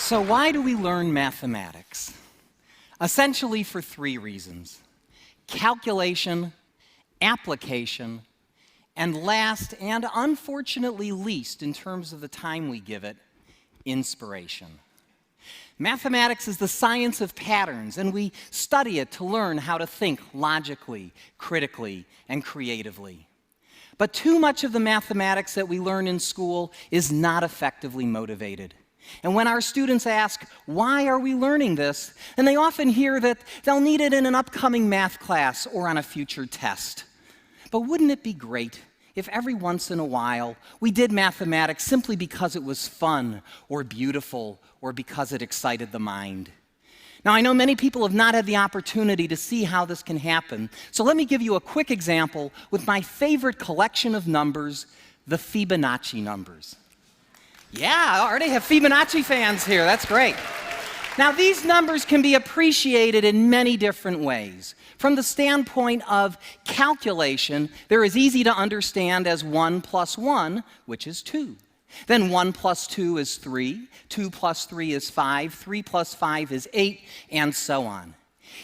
So why do we learn mathematics? Essentially for three reasons: calculation, application, and last, and unfortunately least in terms of the time we give it, inspiration. Mathematics is the science of patterns, and we study it to learn how to think logically, critically, and creatively. But too much of the mathematics that we learn in school is not effectively motivated. And when our students ask, why are we learning this? And they often hear that they'll need it in an upcoming math class or on a future test. But wouldn't it be great if every once in a while we did mathematics simply because it was fun or beautiful or because it excited the mind? Now, I know many people have not had the opportunity to see how this can happen, so let me give you a quick example with my favorite collection of numbers, the Fibonacci numbers. Yeah, I already have Fibonacci fans here. That's great. Now, these numbers can be appreciated in many different ways. From the standpoint of calculation, they're as easy to understand as 1 plus 1, which is 2. Then 1 plus 2 is 3, 2 plus 3 is 5, 3 plus 5 is 8, and so on.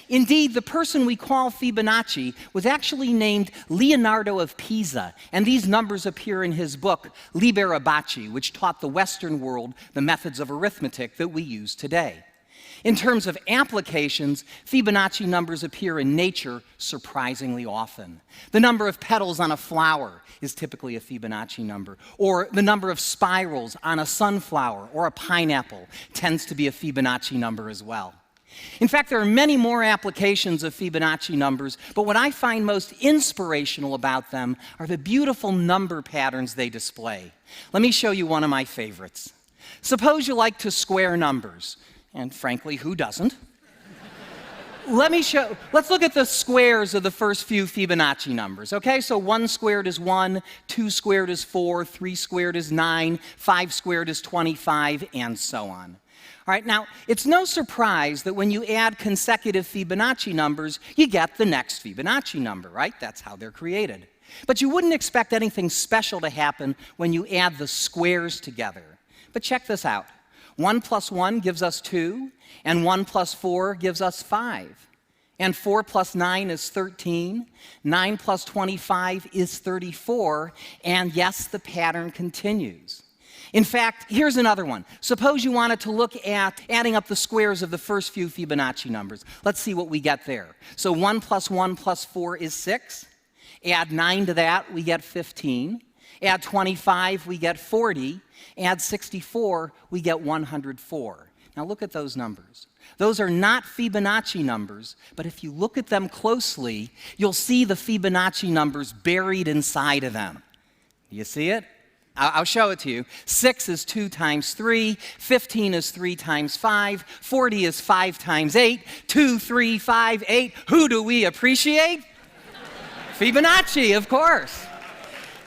Indeed, the person we call Fibonacci was actually named Leonardo of Pisa, and these numbers appear in his book, Liber Abaci, which taught the Western world the methods of arithmetic that we use today. In terms of applications, Fibonacci numbers appear in nature surprisingly often. The number of petals on a flower is typically a Fibonacci number, or the number of spirals on a sunflower or a pineapple tends to be a Fibonacci number as well. In fact, there are many more applications of Fibonacci numbers, but what I find most inspirational about them are the beautiful number patterns they display. Let me show you one of my favorites. Suppose you like to square numbers, and frankly, who doesn't? Let's look at the squares of the first few Fibonacci numbers, okay? So 1 squared is 1, 2 squared is 4, 3 squared is 9, 5 squared is 25, and so on. All right, now, it's no surprise that when you add consecutive Fibonacci numbers, you get the next Fibonacci number, right? That's how they're created. But you wouldn't expect anything special to happen when you add the squares together. But check this out. 1 plus 1 gives us 2, and 1 plus 4 gives us 5. And 4 plus 9 is 13, 9 plus 25 is 34, and yes, the pattern continues. In fact, here's another one. Suppose you wanted to look at adding up the squares of the first few Fibonacci numbers. Let's see what we get there. So 1 plus 1 plus 4 is 6. Add 9 to that, we get 15. Add 25, we get 40. Add 64, we get 104. Now look at those numbers. Those are not Fibonacci numbers, but if you look at them closely, you'll see the Fibonacci numbers buried inside of them. You see it? I'll show it to you. 6 is 2 times 3, 15 is 3 times 5, 40 is 5 times 8, 2, 3, 5, 8. Who do we appreciate? Fibonacci, of course.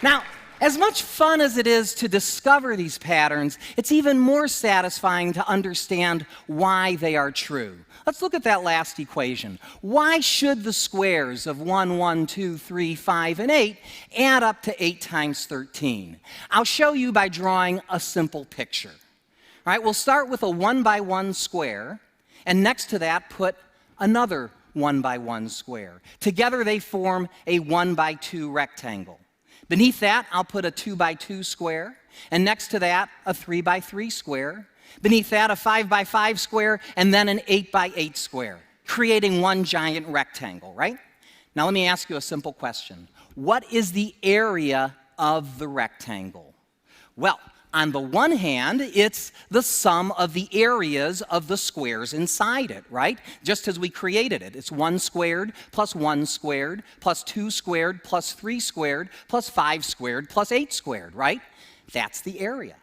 Now, as much fun as it is to discover these patterns, it's even more satisfying to understand why they are true. Let's look at that last equation. Why should the squares of 1, 1, 2, 3, 5, and 8 add up to 8 times 13? I'll show you by drawing a simple picture. All right, we'll start with a 1 by 1 square, and next to that put another 1 by 1 square. Together they form a 1 by 2 rectangle. Beneath that, I'll put a 2 by 2 square, and next to that, a 3 by 3 square. Beneath that, a 5 by 5 square, and then an 8 by 8 square, creating one giant rectangle, right? Now let me ask you a simple question. What is the area of the rectangle? Well, on the one hand, it's the sum of the areas of the squares inside it, right? Just as we created it. It's 1 squared plus 1 squared plus 2 squared plus 3 squared plus 5 squared plus 8 squared, right? That's the area.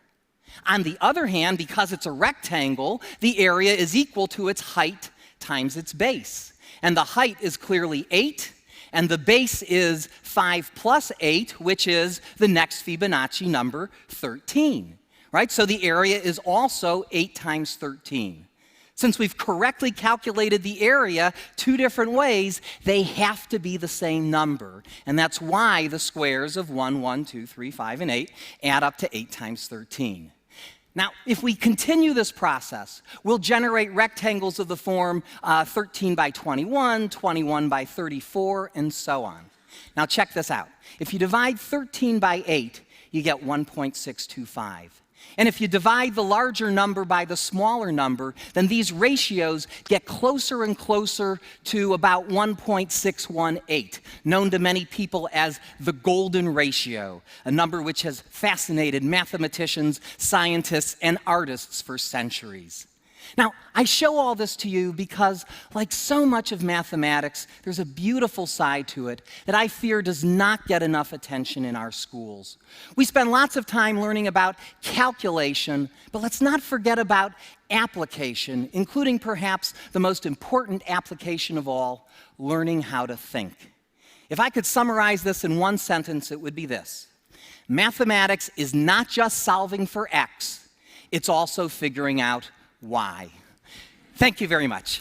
On the other hand, because it's a rectangle, the area is equal to its height times its base. And the height is clearly 8, and the base is 5 plus 8, which is the next Fibonacci number, 13, right? So the area is also 8 times 13. Since we've correctly calculated the area 2 different ways, they have to be the same number. And that's why the squares of 1, 1, 2, 3, 5, and 8 add up to 8 times 13. Now, if we continue this process, we'll generate rectangles of the form 13 by 21, 21 by 34, and so on. Now, check this out. If you divide 13 by 8, you get 1.625. And if you divide the larger number by the smaller number, then these ratios get closer and closer to about 1.618, known to many people as the golden ratio, a number which has fascinated mathematicians, scientists, and artists for centuries. Now, I show all this to you because, like so much of mathematics, there's a beautiful side to it that I fear does not get enough attention in our schools. We spend lots of time learning about calculation, but let's not forget about application, including perhaps the most important application of all, learning how to think. If I could summarize this in one sentence, it would be this: mathematics is not just solving for X, it's also figuring out why. Thank you very much.